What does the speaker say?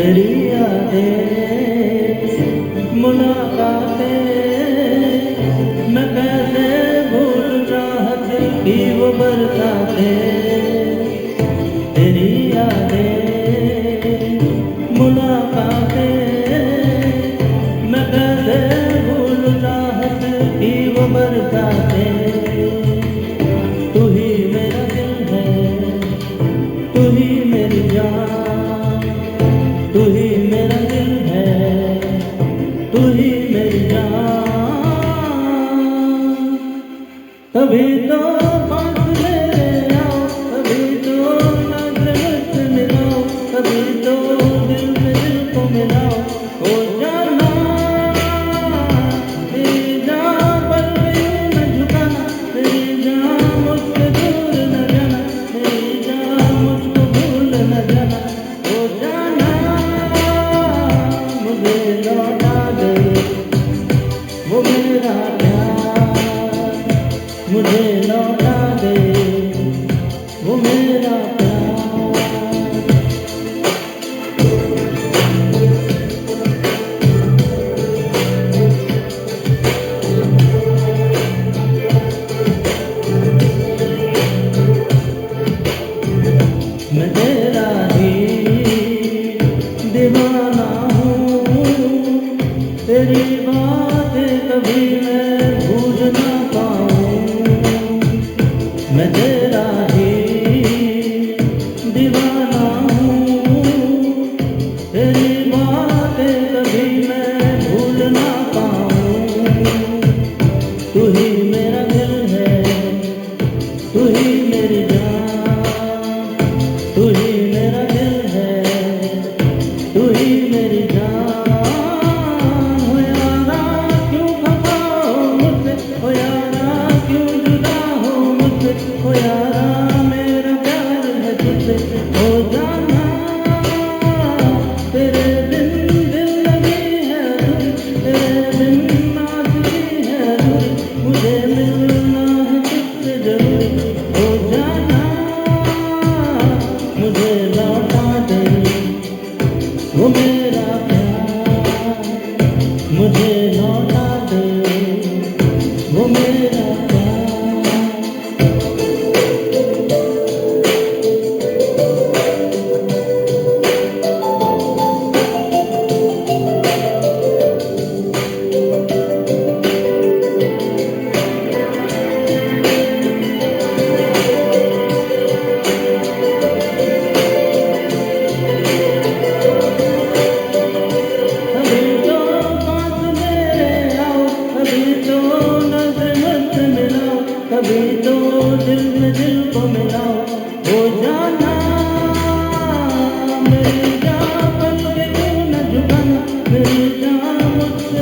तेरी यादें मुलाकातें मैं कैसे भूल चाहत की वो बरसातें। तेरी यादें मुलाकातें मैं कैसे भूल चाहत की वो बरसातें। तू ही मेरा दिल है, तू ही मेरी जान, तू ही मेरा दिल है, तू ही मेरी जान। कभी तो फासले आओ, कभी तो नज़र मुझसे मिलाओ, कभी तो दिल से दिल को मिलाओ। हो जाना मेरी जान, पर यूं न झुकाना मेरी जान, मुझसे दूर न जाना मेरी जान, मुझको भूल न जाना। हो जाना मुझे लौटा दे वो मेरा प्यार, मुझे लौटा दे वो मेरा प्यार। मैं तेरा ही दीवाना हूँ, तेरी बातें कभी मैं भूल ना पाऊँ। मैं तेरा ही दीवाना हूँ, तेरी बातें कभी मैं भूल ना पाऊँ। तू ही मेरा दिल है, तू ही मेरी जान, तू ही मेरा दिल है, तू ही मेरी जान। हो यारा क्यों खफा हो मुझसे, हो यारा क्यों जुदा हो मुझसे, हो यारा मेरा प्यार है तुझसे। हो जाना तेरे बिन दिल लगी है अधूरी, तेरे बिन नाचती है अधूरी, मुझे मिलना है तुझसे जरूरी। हो जाना मुझे लौटा दे वो मेरा प्यार, मुझे लौटा दे वो मेरा प्यार। कभी तो पास मेरे आओ, कभी तो नज़र मुझसे मिलाओ, कभी तो दिल में दिल को मिलाओ। हो जाना मेरी जान, पल के क्यों न झुकाना मेरी जान, मुझसे